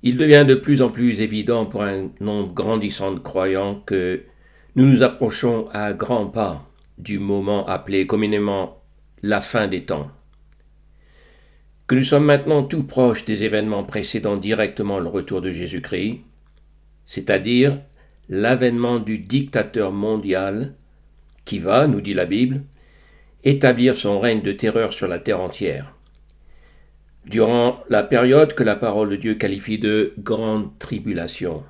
Il devient de plus en plus évident pour un nombre grandissant de croyants que nous nous approchons à grands pas du moment appelé communément la fin des temps, que nous sommes maintenant tout proches des événements précédant directement le retour de Jésus-Christ, c'est-à-dire l'avènement du dictateur mondial qui va, nous dit la Bible, établir son règne de terreur sur la terre entière, durant la période que la parole de Dieu qualifie de grande tribulation.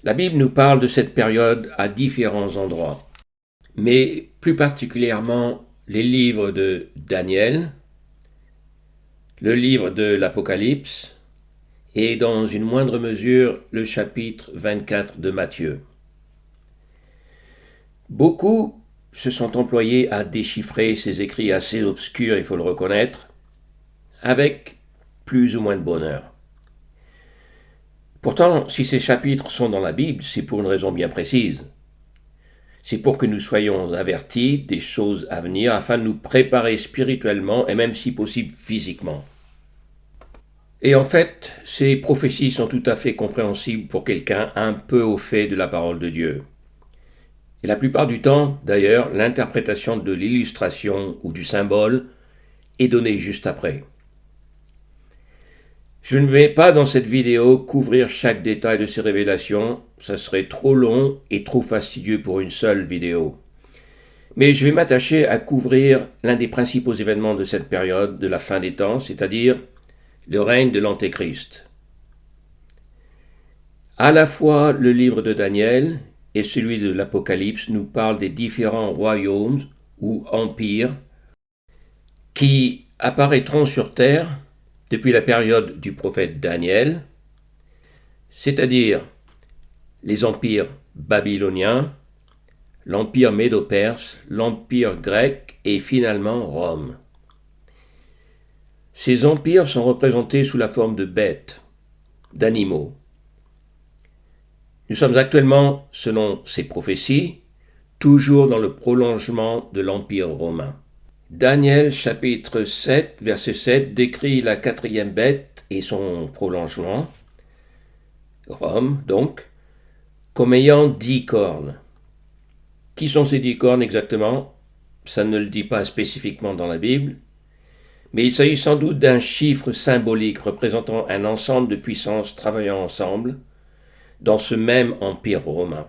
La Bible nous parle de cette période à différents endroits, mais plus particulièrement les livres de Daniel, le livre de l'Apocalypse et dans une moindre mesure le chapitre 24 de Matthieu. Beaucoup se sont employés à déchiffrer ces écrits assez obscurs, il faut le reconnaître, avec plus ou moins de bonheur. Pourtant, si ces chapitres sont dans la Bible, c'est pour une raison bien précise. C'est pour que nous soyons avertis des choses à venir afin de nous préparer spirituellement et même si possible physiquement. Et en fait, ces prophéties sont tout à fait compréhensibles pour quelqu'un un peu au fait de la parole de Dieu. Et la plupart du temps, d'ailleurs, l'interprétation de l'illustration ou du symbole est donnée juste après. Je ne vais pas dans cette vidéo couvrir chaque détail de ces révélations, ça serait trop long et trop fastidieux pour une seule vidéo. Mais je vais m'attacher à couvrir l'un des principaux événements de cette période de la fin des temps, c'est-à-dire le règne de l'Antéchrist. À la fois le livre de Daniel et celui de l'Apocalypse nous parlent des différents royaumes ou empires qui apparaîtront sur terre depuis la période du prophète Daniel, c'est-à-dire les empires babyloniens, l'empire médo-perse, l'empire grec et finalement Rome. Ces empires sont représentés sous la forme de bêtes, d'animaux. Nous sommes actuellement, selon ces prophéties, toujours dans le prolongement de l'empire romain. Daniel chapitre 7, verset 7 décrit la quatrième bête et son prolongement, Rome donc, comme ayant 10 cornes. Qui sont ces 10 cornes exactement? Ça ne le dit pas spécifiquement dans la Bible, mais il s'agit sans doute d'un chiffre symbolique représentant un ensemble de puissances travaillant ensemble dans ce même empire romain.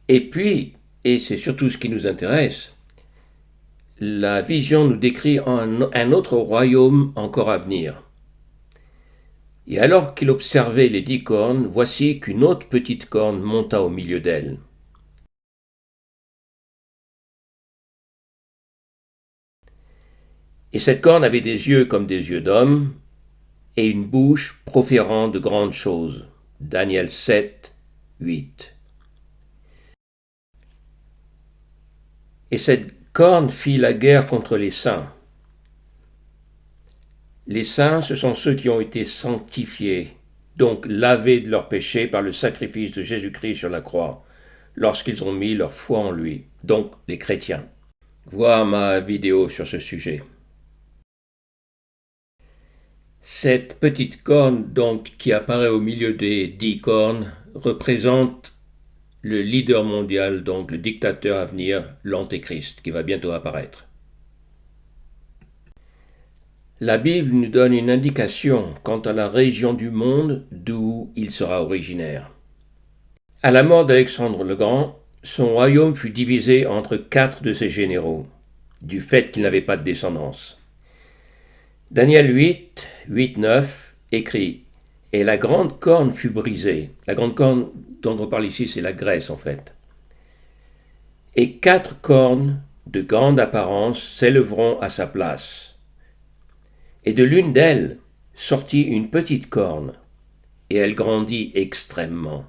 Et puis, et c'est surtout ce qui nous intéresse, la vision nous décrit un autre royaume encore à venir. Et alors qu'il observait les 10 cornes, voici qu'une autre petite corne monta au milieu d'elles. Et cette corne avait des yeux comme des yeux d'homme, et une bouche proférant de grandes choses. Daniel 7, 8. Et cette corne fit la guerre contre les saints. Les saints, ce sont ceux qui ont été sanctifiés, donc lavés de leurs péchés par le sacrifice de Jésus-Christ sur la croix, lorsqu'ils ont mis leur foi en lui, donc les chrétiens. Voir ma vidéo sur ce sujet. Cette petite corne, donc, qui apparaît au milieu des 10 cornes, représente le leader mondial, donc le dictateur à venir, l'Antéchrist, qui va bientôt apparaître. La Bible nous donne une indication quant à la région du monde d'où il sera originaire. À la mort d'Alexandre le Grand, son royaume fut divisé entre 4 de ses généraux, du fait qu'il n'avait pas de descendance. Daniel 8, 8, 9 écrit « Et la grande corne fut brisée ». La grande corne dont on parle ici, c'est la Grèce en fait. « Et 4 cornes de grande apparence s'élèveront à sa place. Et de l'une d'elles sortit une petite corne, et elle grandit extrêmement. »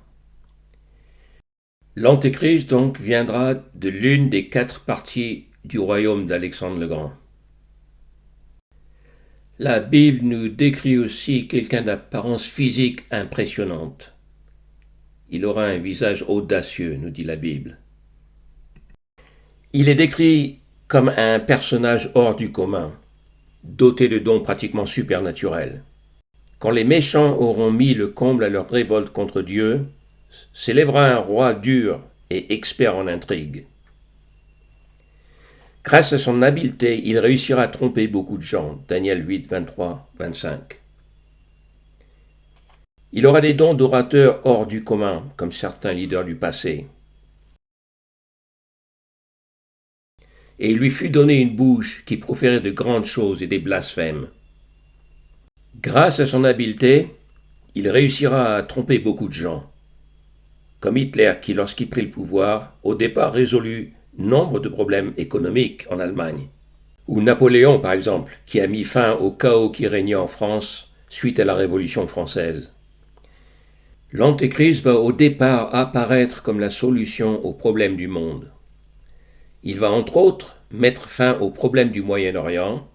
L'Antéchrist donc viendra de l'une des 4 parties du royaume d'Alexandre le Grand. La Bible nous décrit aussi quelqu'un d'apparence physique impressionnante. Il aura un visage audacieux, nous dit la Bible. Il est décrit comme un personnage hors du commun. dotés de dons pratiquement supernaturels. Quand les méchants auront mis le comble à leur révolte contre Dieu, s'élèvera un roi dur et expert en intrigue. Grâce à son habileté, il réussira à tromper beaucoup de gens. Daniel 8, 23, 25. Il aura des dons d'orateur hors du commun, comme certains leaders du passé. Et il lui fut donné une bouche qui proférait de grandes choses et des blasphèmes. Grâce à son habileté, il réussira à tromper beaucoup de gens. Comme Hitler qui, lorsqu'il prit le pouvoir, au départ résolut nombre de problèmes économiques en Allemagne. Ou Napoléon, par exemple, qui a mis fin au chaos qui régnait en France suite à la Révolution française. L'Antéchrist va au départ apparaître comme la solution aux problèmes du monde. Il va entre autres mettre fin aux problèmes du Moyen-Orient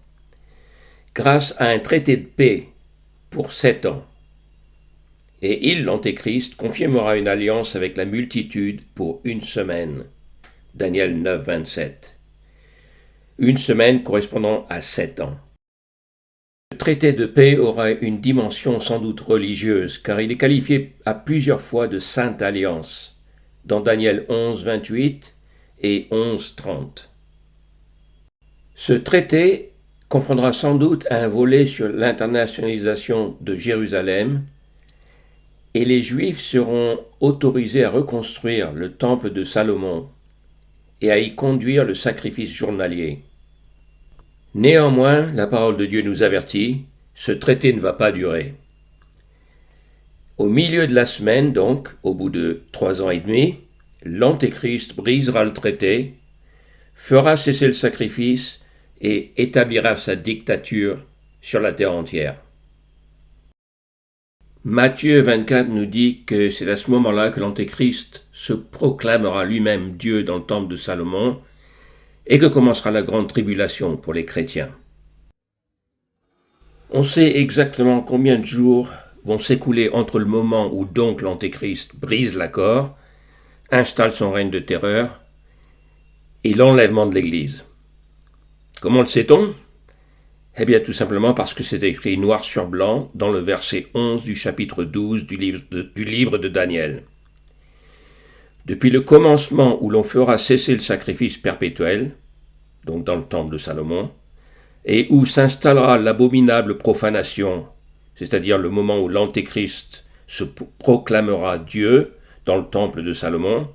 grâce à un traité de paix pour 7 ans. Et il, l'Antéchrist, confirmera une alliance avec la multitude pour 1 semaine. Daniel 9, 27. 1 semaine correspondant à 7 ans. Le traité de paix aura une dimension sans doute religieuse, car il est qualifié à plusieurs fois de Sainte Alliance, dans Daniel 11, 28 et 11, 30. Ce traité comprendra sans doute un volet sur l'internationalisation de Jérusalem, et les Juifs seront autorisés à reconstruire le temple de Salomon et à y conduire le sacrifice journalier. Néanmoins, la parole de Dieu nous avertit, ce traité ne va pas durer. Au milieu de la semaine, donc, au bout de 3 ans et demi, l'Antéchrist brisera le traité, fera cesser le sacrifice et établira sa dictature sur la terre entière. Matthieu 24 nous dit que c'est à ce moment-là que l'Antéchrist se proclamera lui-même Dieu dans le temple de Salomon et que commencera la grande tribulation pour les chrétiens. On sait exactement combien de jours vont s'écouler entre le moment où donc l'Antéchrist brise l'accord, installe son règne de terreur et l'enlèvement de l'Église. Comment le sait-on ? Eh bien, tout simplement parce que c'est écrit noir sur blanc dans le verset 11 du chapitre 12 du livre de Daniel. Depuis le commencement où l'on fera cesser le sacrifice perpétuel, donc dans le temple de Salomon, et où s'installera l'abominable profanation, c'est-à-dire le moment où l'Antéchrist se proclamera Dieu dans le temple de Salomon,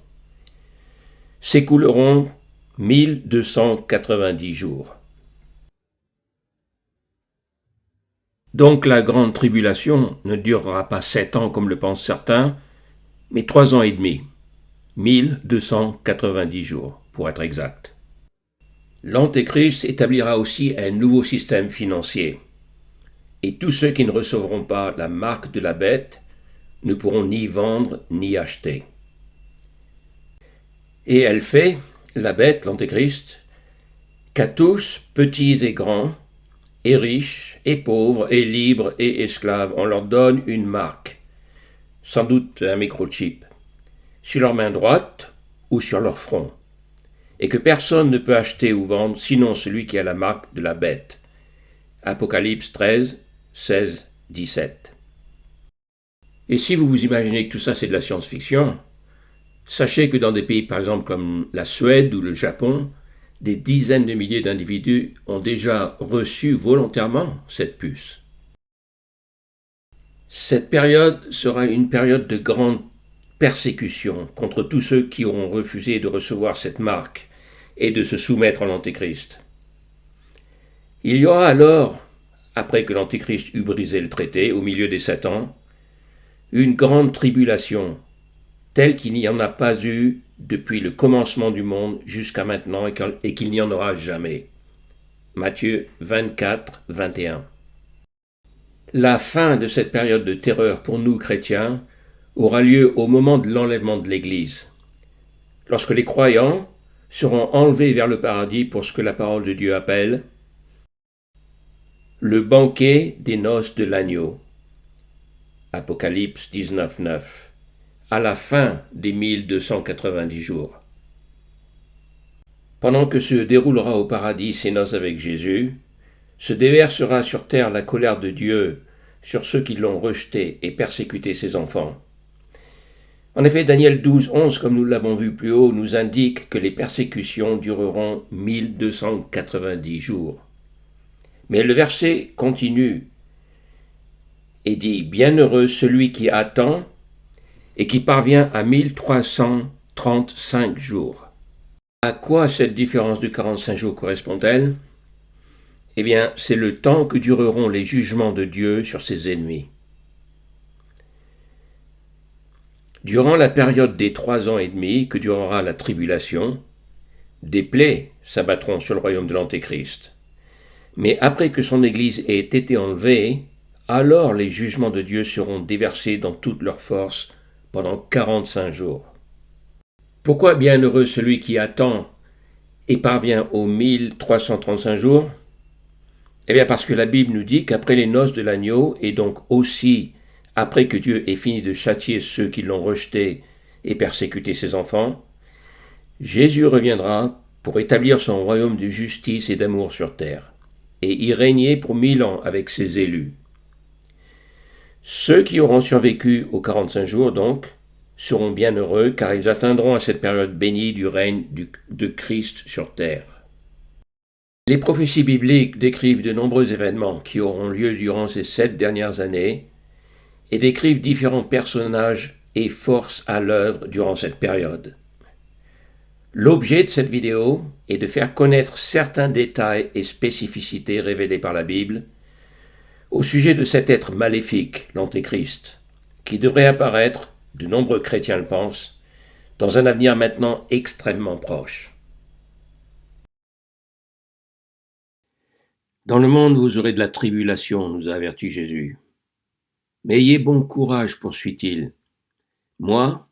s'écouleront 1290 jours. Donc la grande tribulation ne durera pas 7 ans comme le pensent certains, mais 3 ans et demi, 1290 jours pour être exact. L'Antéchrist établira aussi un nouveau système financier, et tous ceux qui ne recevront pas la marque de la bête ne pourront ni vendre ni acheter. Et elle fait, la bête, l'Antéchrist, qu'à tous, petits et grands, et riches, et pauvres, et libres, et esclaves, on leur donne une marque, sans doute un microchip, sur leur main droite ou sur leur front, et que personne ne peut acheter ou vendre sinon celui qui a la marque de la bête. Apocalypse 13, 16, 17. Et si vous vous imaginez que tout ça c'est de la science-fiction, sachez que dans des pays par exemple comme la Suède ou le Japon, des dizaines de milliers d'individus ont déjà reçu volontairement cette puce. Cette période sera une période de grande persécution contre tous ceux qui auront refusé de recevoir cette marque et de se soumettre à l'Antéchrist. Il y aura alors, après que l'Antéchrist eut brisé le traité au milieu des 7 ans, une grande tribulation, telle qu'il n'y en a pas eu depuis le commencement du monde jusqu'à maintenant et qu'il n'y en aura jamais. Matthieu 24, 21. La fin de cette période de terreur pour nous chrétiens aura lieu au moment de l'enlèvement de l'Église, lorsque les croyants seront enlevés vers le paradis pour ce que la parole de Dieu appelle le banquet des noces de l'agneau. Apocalypse 19, 9. À la fin des 1290 jours. Pendant que se déroulera au paradis ces noces avec Jésus, se déversera sur terre la colère de Dieu sur ceux qui l'ont rejeté et persécuté ses enfants. En effet, Daniel 12:11, comme nous l'avons vu plus haut, nous indique que les persécutions dureront 1290 jours. Mais le verset continue et dit « Bienheureux celui qui attend et qui parvient à 1335 jours. » À quoi cette différence de 45 jours correspond-elle? Eh bien, c'est le temps que dureront les jugements de Dieu sur ses ennemis. Durant la période des 3 ans et demi que durera la tribulation, des plaies s'abattront sur le royaume de l'Antéchrist. Mais après que son Église ait été enlevée, alors les jugements de Dieu seront déversés dans toute leur force pendant 45 jours. Pourquoi bienheureux celui qui attend et parvient aux 1335 jours? Eh bien parce que la Bible nous dit qu'après les noces de l'agneau, et donc aussi après que Dieu ait fini de châtier ceux qui l'ont rejeté et persécuté ses enfants, Jésus reviendra pour établir son royaume de justice et d'amour sur terre, et y régner pour 1000 ans avec ses élus. Ceux qui auront survécu aux 45 jours, donc, seront bienheureux car ils atteindront à cette période bénie du règne de Christ sur terre. Les prophéties bibliques décrivent de nombreux événements qui auront lieu durant ces 7 dernières années et décrivent différents personnages et forces à l'œuvre durant cette période. L'objet de cette vidéo est de faire connaître certains détails et spécificités révélés par la Bible au sujet de cet être maléfique, l'Antéchrist, qui devrait apparaître, de nombreux chrétiens le pensent, dans un avenir maintenant extrêmement proche. Dans le monde, vous aurez de la tribulation, nous avertit Jésus. Mais ayez bon courage, poursuit-il. Moi,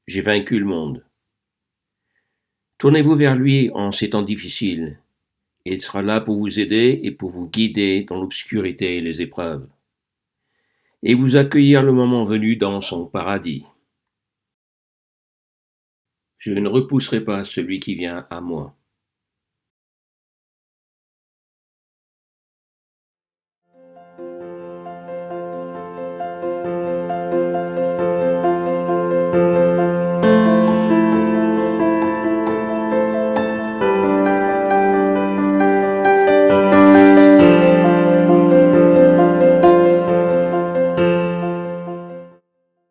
j'ai vaincu le monde. Tournez-vous vers lui en ces temps difficiles, et il sera là pour vous aider et pour vous guider dans l'obscurité et les épreuves, et vous accueillir le moment venu dans son paradis. Je ne repousserai pas celui qui vient à moi.